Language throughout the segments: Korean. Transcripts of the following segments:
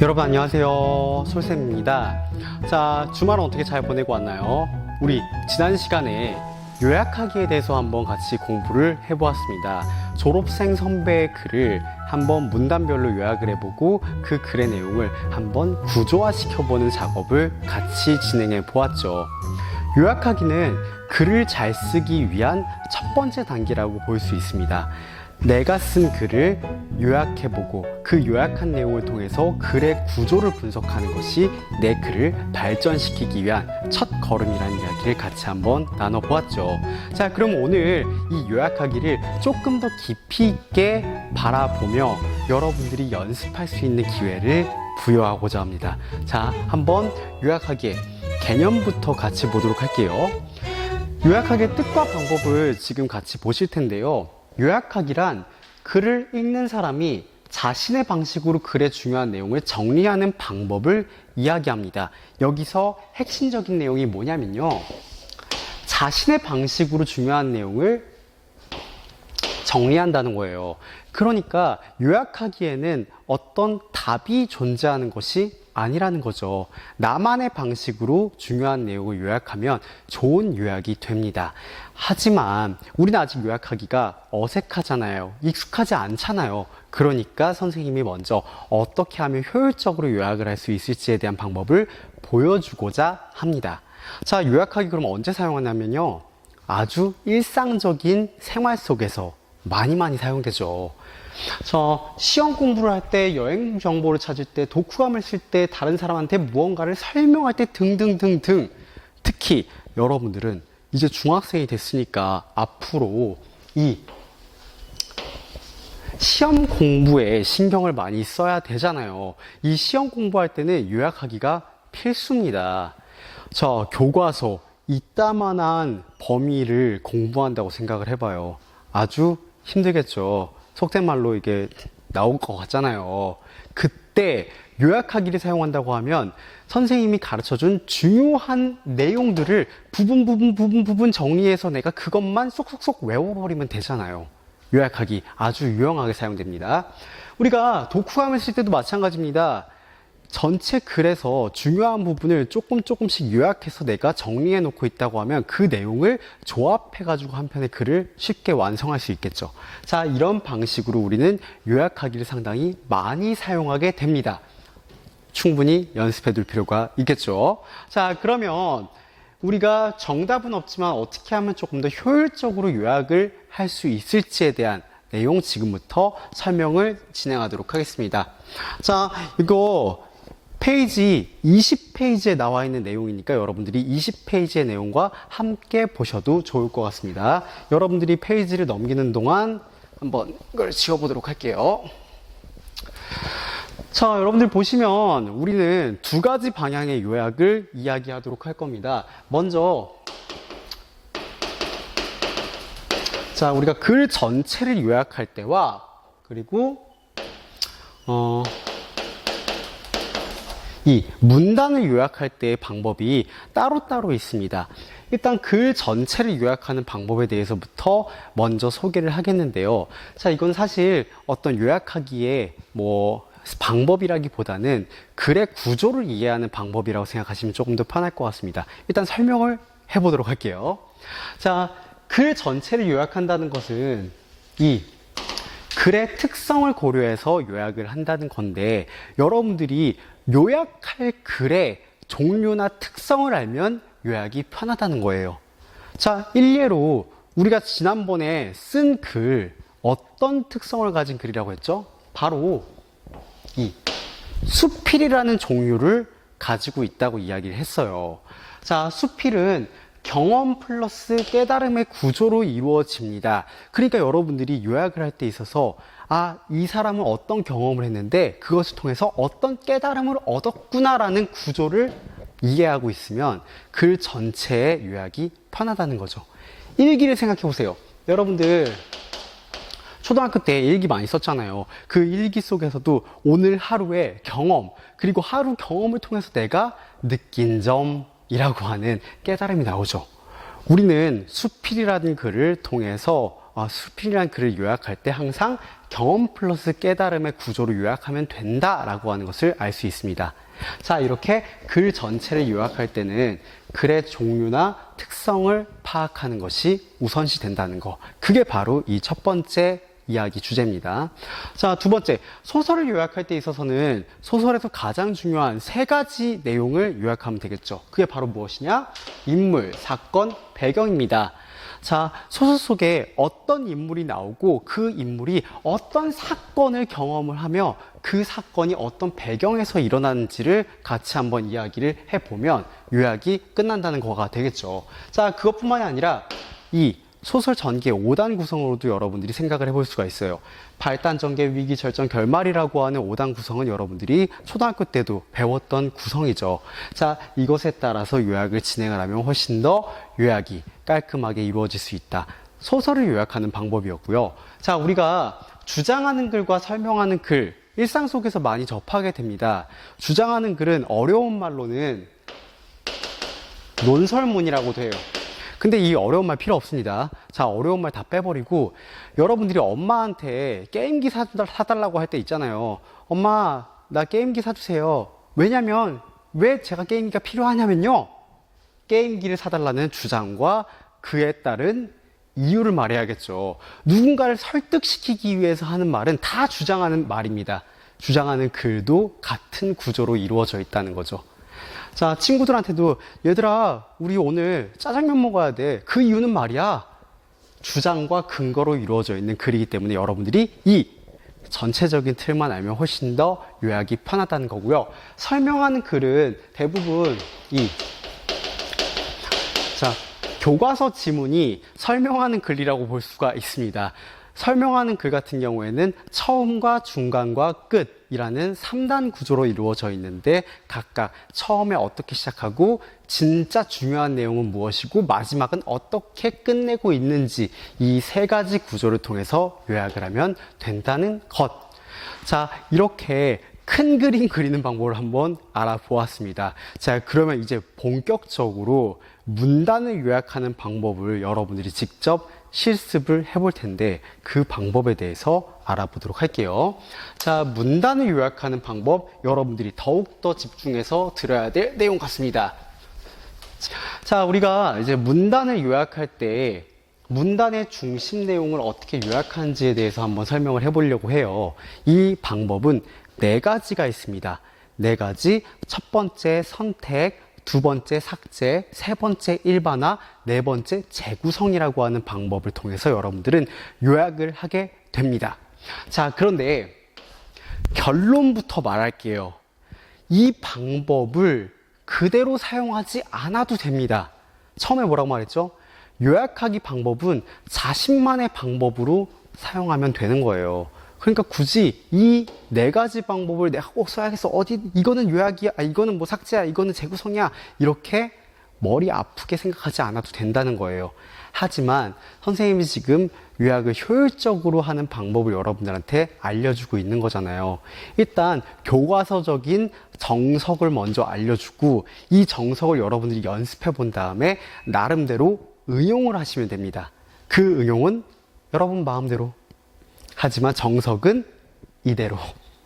여러분 안녕하세요, 솔쌤입니다. 자, 주말은 어떻게 잘 보내고 왔나요? 우리 지난 시간에 요약하기에 대해서 한번 같이 공부를 해보았습니다. 졸업생 선배의 글을 한번 문단별로 요약을 해보고 그 글의 내용을 한번 구조화시켜보는 작업을 같이 진행해 보았죠. 요약하기는 글을 잘 쓰기 위한 첫 번째 단계라고 볼 수 있습니다. 내가 쓴 글을 요약해보고 그 요약한 내용을 통해서 글의 구조를 분석하는 것이 내 글을 발전시키기 위한 첫 걸음이라는 이야기를 같이 한번 나눠보았죠. 자, 그럼 오늘 이 요약하기를 조금 더 깊이 있게 바라보며 여러분들이 연습할 수 있는 기회를 부여하고자 합니다. 자, 한번 요약하기의 개념부터 같이 보도록 할게요. 요약하기의 뜻과 방법을 지금 같이 보실 텐데요. 요약하기란 글을 읽는 사람이 자신의 방식으로 글의 중요한 내용을 정리하는 방법을 이야기합니다. 여기서 핵심적인 내용이 뭐냐면요. 자신의 방식으로 중요한 내용을 정리한다는 거예요. 그러니까 요약하기에는 어떤 답이 존재하는 것이 아니라는 거죠. 나만의 방식으로 중요한 내용을 요약하면 좋은 요약이 됩니다. 하지만 우리는 아직 요약하기가 어색하잖아요. 익숙하지 않잖아요. 그러니까 선생님이 먼저 어떻게 하면 효율적으로 요약을 할 수 있을지에 대한 방법을 보여주고자 합니다. 자, 요약하기 그럼 언제 사용하냐면요. 아주 일상적인 생활 속에서 많이 사용되죠. 시험 공부를 할 때, 여행 정보를 찾을 때, 독후감을 쓸 때, 다른 사람한테 무언가를 설명할 때 등등등등. 특히 여러분들은 이제 중학생이 됐으니까 앞으로 이 시험 공부에 신경을 많이 써야 되잖아요. 이 시험 공부할 때는 요약하기가 필수입니다. 교과서 이따만한 범위를 공부한다고 생각을 해봐요. 아주 힘들겠죠. 속된 말로 이게 나올 것 같잖아요. 그때 요약하기를 사용한다고 하면 선생님이 가르쳐준 중요한 내용들을 부분 정리해서 내가 그것만 쏙쏙쏙 외워버리면 되잖아요. 요약하기 아주 유용하게 사용됩니다. 우리가 독후감을 쓸 때도 마찬가지입니다. 전체 글에서 중요한 부분을 조금씩 요약해서 내가 정리해 놓고 있다고 하면 그 내용을 조합해 가지고 한 편의 글을 쉽게 완성할 수 있겠죠. 자, 이런 방식으로 우리는 요약하기를 상당히 많이 사용하게 됩니다. 충분히 연습해 둘 필요가 있겠죠. 자, 그러면 우리가 정답은 없지만 어떻게 하면 조금 더 효율적으로 요약을 할 수 있을지에 대한 내용 지금부터 설명을 진행하도록 하겠습니다. 자, 이거 페이지 20페이지에 나와 있는 내용이니까 여러분들이 20페이지의 내용과 함께 보셔도 좋을 것 같습니다. 여러분들이 페이지를 넘기는 동안 한번 이걸 지워보도록 할게요. 자, 여러분들 보시면 우리는 두 가지 방향의 요약을 이야기하도록 할 겁니다. 먼저 우리가 글 전체를 요약할 때와 그리고 이 문단을 요약할 때의 방법이 따로따로 있습니다. 일단 글 전체를 요약하는 방법에 대해서부터 먼저 소개를 하겠는데요. 자, 이건 사실 어떤 요약하기에 방법이라기보다는 글의 구조를 이해하는 방법이라고 생각하시면 조금 더 편할 것 같습니다. 일단 설명을 해보도록 할게요. 자, 글 전체를 요약한다는 것은 이 글의 특성을 고려해서 요약을 한다는 건데 여러분들이 요약할 글의 종류나 특성을 알면 요약이 편하다는 거예요. 자, 일례로 우리가 지난번에 쓴 글 어떤 특성을 가진 글이라고 했죠? 바로 이 수필이라는 종류를 가지고 있다고 이야기를 했어요. 자, 수필은 경험 플러스 깨달음의 구조로 이루어집니다. 그러니까 여러분들이 요약을 할 때 있어서 이 사람은 어떤 경험을 했는데 그것을 통해서 어떤 깨달음을 얻었구나라는 구조를 이해하고 있으면 글 전체의 요약이 편하다는 거죠. 일기를 생각해 보세요. 여러분들 초등학교 때 일기 많이 썼잖아요. 그 일기 속에서도 오늘 하루의 경험, 그리고 하루 경험을 통해서 내가 느낀 점이라고 하는 깨달음이 나오죠. 우리는 수필이라는 글을 통해서 수필이라는 글을 요약할 때 항상 경험 플러스 깨달음의 구조로 요약하면 된다라고 하는 것을 알 수 있습니다. 자, 이렇게 글 전체를 요약할 때는 글의 종류나 특성을 파악하는 것이 우선시 된다는 거. 그게 바로 이 첫 번째 이야기 주제입니다. 자, 두 번째, 소설을 요약할 때 있어서는 소설에서 가장 중요한 세 가지 내용을 요약하면 되겠죠. 그게 바로 무엇이냐? 인물, 사건, 배경입니다. 자, 소설 속에 어떤 인물이 나오고 그 인물이 어떤 사건을 경험을 하며 그 사건이 어떤 배경에서 일어나는지를 같이 한번 이야기를 해보면 요약이 끝난다는 거가 되겠죠. 자, 그것뿐만이 아니라 이 소설 전개 5단 구성으로도 여러분들이 생각을 해볼 수가 있어요. 발단, 전개, 위기, 절정, 결말이라고 하는 5단 구성은 여러분들이 초등학교 때도 배웠던 구성이죠. 자, 이것에 따라서 요약을 진행을 하면 훨씬 더 요약이 깔끔하게 이루어질 수 있다. 소설을 요약하는 방법이었고요. 자, 우리가 주장하는 글과 설명하는 글, 일상 속에서 많이 접하게 됩니다. 주장하는 글은 어려운 말로는 논설문이라고도 해요. 근데 이 어려운 말 필요 없습니다. 자, 어려운 말 다 빼버리고 여러분들이 엄마한테 게임기 사달라고 할 때 있잖아요. 엄마, 나 게임기 사주세요. 왜냐면 왜 제가 게임기가 필요하냐면요. 게임기를 사달라는 주장과 그에 따른 이유를 말해야겠죠. 누군가를 설득시키기 위해서 하는 말은 다 주장하는 말입니다. 주장하는 글도 같은 구조로 이루어져 있다는 거죠. 자, 친구들한테도 얘들아, 우리 오늘 짜장면 먹어야 돼. 그 이유는 말이야, 주장과 근거로 이루어져 있는 글이기 때문에 여러분들이 이 전체적인 틀만 알면 훨씬 더 요약이 편하다는 거고요. 설명하는 글은 대부분 교과서 지문이 설명하는 글이라고 볼 수가 있습니다. 설명하는 글 같은 경우에는 처음과 중간과 끝이라는 3단 구조로 이루어져 있는데 각각 처음에 어떻게 시작하고 진짜 중요한 내용은 무엇이고 마지막은 어떻게 끝내고 있는지 이 세 가지 구조를 통해서 요약을 하면 된다는 것. 자, 이렇게 큰 그림 그리는 방법을 한번 알아보았습니다. 자, 그러면 이제 본격적으로 문단을 요약하는 방법을 여러분들이 직접 실습을 해볼 텐데 그 방법에 대해서 알아보도록 할게요. 자, 문단을 요약하는 방법, 여러분들이 더욱더 집중해서 들어야 될 내용 같습니다. 자, 우리가 이제 문단을 요약할 때 문단의 중심 내용을 어떻게 요약하는지에 대해서 한번 설명을 해보려고 해요. 이 방법은 4가지가 있습니다. 4가지. 첫 번째 선택, 두 번째 삭제, 세 번째 일반화, 네 번째 재구성이라고 하는 방법을 통해서 여러분들은 요약을 하게 됩니다. 자, 그런데 결론부터 말할게요. 이 방법을 그대로 사용하지 않아도 됩니다. 처음에 뭐라고 말했죠? 요약하기 방법은 자신만의 방법으로 사용하면 되는 거예요. 그러니까 굳이 이 4가지 방법을 내가 꼭 써야겠어. 이거는 요약이야. 이거는 뭐 삭제야. 이거는 재구성이야. 이렇게 머리 아프게 생각하지 않아도 된다는 거예요. 하지만 선생님이 지금 요약을 효율적으로 하는 방법을 여러분들한테 알려주고 있는 거잖아요. 일단 교과서적인 정석을 먼저 알려주고 이 정석을 여러분들이 연습해 본 다음에 나름대로 응용을 하시면 됩니다. 그 응용은 여러분 마음대로. 하지만 정석은 이대로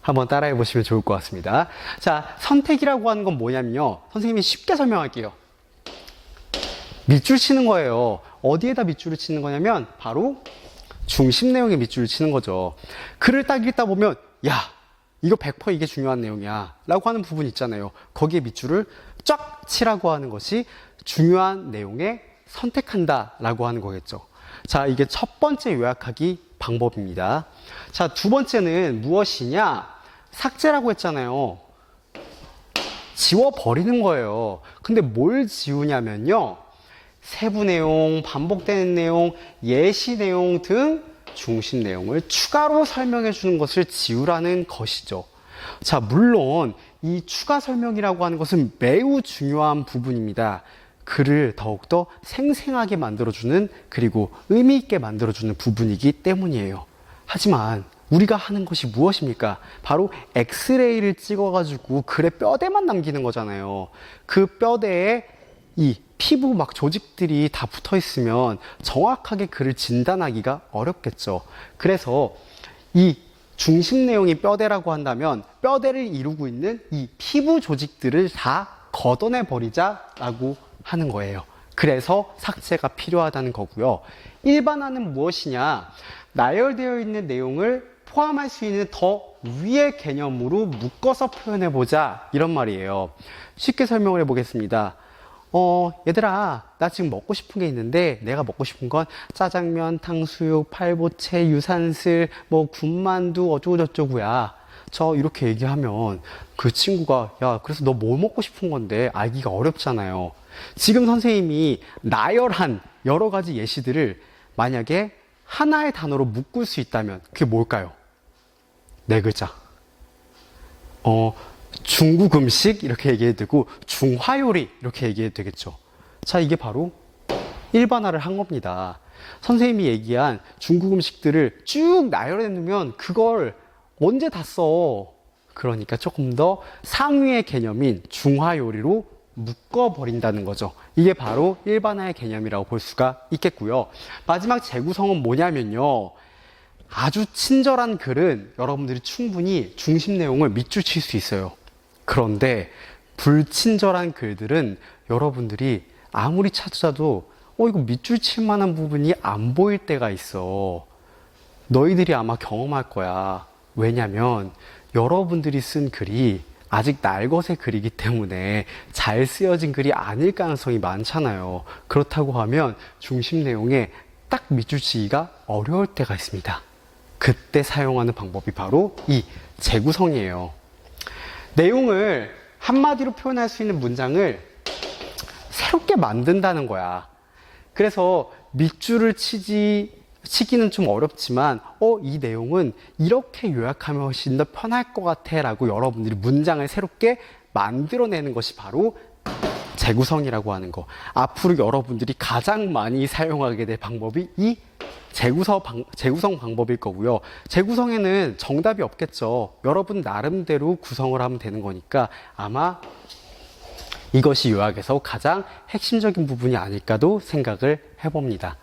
한번 따라해 보시면 좋을 것 같습니다. 자, 선택이라고 하는 건 뭐냐면요. 선생님이 쉽게 설명할게요. 밑줄 치는 거예요. 어디에다 밑줄을 치는 거냐면 바로 중심 내용에 밑줄을 치는 거죠. 글을 딱 읽다 보면 야, 이거 100% 이게 중요한 내용이야 라고 하는 부분 있잖아요. 거기에 밑줄을 쫙 치라고 하는 것이 중요한 내용에 선택한다 라고 하는 거겠죠. 자, 이게 첫 번째 요약하기 방법입니다. 자, 두 번째는 무엇이냐? 삭제라고 했잖아요. 지워버리는 거예요. 근데 뭘 지우냐면요. 세부 내용, 반복되는 내용, 예시 내용 등 중심 내용을 추가로 설명해 주는 것을 지우라는 것이죠. 자, 물론 이 추가 설명이라고 하는 것은 매우 중요한 부분입니다. 글을 더욱더 생생하게 만들어주는 그리고 의미 있게 만들어주는 부분이기 때문이에요. 하지만 우리가 하는 것이 무엇입니까? 바로 엑스레이를 찍어가지고 글의 뼈대만 남기는 거잖아요. 그 뼈대에 이 피부 막 조직들이 다 붙어 있으면 정확하게 글을 진단하기가 어렵겠죠. 그래서 이 중심 내용이 뼈대라고 한다면 뼈대를 이루고 있는 이 피부 조직들을 다 걷어내 버리자라고 하는 거예요. 그래서 삭제가 필요하다는 거고요. 일반화는 무엇이냐? 나열되어 있는 내용을 포함할 수 있는 더 위의 개념으로 묶어서 표현해 보자, 이런 말이에요. 쉽게 설명을 해 보겠습니다. 얘들아, 나 지금 먹고 싶은 게 있는데 내가 먹고 싶은 건 짜장면, 탕수육, 팔보채, 유산슬, 뭐 군만두 어쩌고저쩌고야. 이렇게 얘기하면 그 친구가 야, 그래서 너 뭐 먹고 싶은 건데 알기가 어렵잖아요. 지금 선생님이 나열한 여러 가지 예시들을 만약에 하나의 단어로 묶을 수 있다면 그게 뭘까요? 네 글자. 중국 음식 이렇게 얘기해도 되고 중화요리 이렇게 얘기해도 되겠죠. 자, 이게 바로 일반화를 한 겁니다. 선생님이 얘기한 중국 음식들을 쭉 나열해 놓으면 그걸 언제 다 써? 그러니까 조금 더 상위의 개념인 중화요리로 묶어버린다는 거죠. 이게 바로 일반화의 개념이라고 볼 수가 있겠고요. 마지막 재구성은 뭐냐면요. 아주 친절한 글은 여러분들이 충분히 중심 내용을 밑줄 칠 수 있어요. 그런데 불친절한 글들은 여러분들이 아무리 찾아도 이거 밑줄 칠 만한 부분이 안 보일 때가 있어. 너희들이 아마 경험할 거야. 왜냐면 여러분들이 쓴 글이 아직 날것의 글이기 때문에 잘 쓰여진 글이 아닐 가능성이 많잖아요. 그렇다고 하면 중심 내용에 딱 밑줄 치기가 어려울 때가 있습니다. 그때 사용하는 방법이 바로 이 재구성이에요. 내용을 한마디로 표현할 수 있는 문장을 새롭게 만든다는 거야. 그래서 밑줄을 치기는 좀 어렵지만 이 내용은 이렇게 요약하면 훨씬 더 편할 것 같아 라고 여러분들이 문장을 새롭게 만들어내는 것이 바로 재구성이라고 하는 거. 앞으로 여러분들이 가장 많이 사용하게 될 방법이 이 재구성 방법일 거고요. 재구성에는 정답이 없겠죠. 여러분 나름대로 구성을 하면 되는 거니까 아마 이것이 요약에서 가장 핵심적인 부분이 아닐까도 생각을 해봅니다.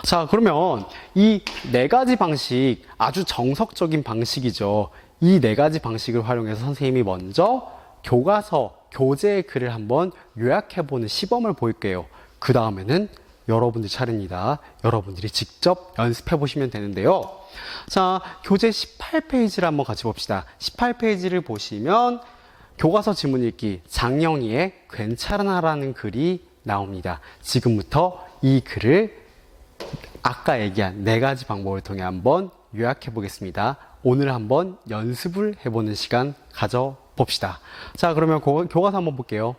자, 그러면 이 네 가지 방식, 아주 정석적인 방식이죠. 이 네 가지 방식을 활용해서 선생님이 먼저 교과서, 교재의 글을 한번 요약해보는 시범을 볼게요. 그 다음에는 여러분들 차례입니다. 여러분들이 직접 연습해보시면 되는데요. 자, 교재 18페이지를 한번 같이 봅시다. 18페이지를 보시면 교과서 지문 읽기 장영희의 괜찮아라는 글이 나옵니다. 지금부터 이 글을 아까 얘기한 네 가지 방법을 통해 한번 요약해 보겠습니다. 오늘 한번 연습을 해보는 시간 가져봅시다. 자, 그러면 교과서 한번 볼게요.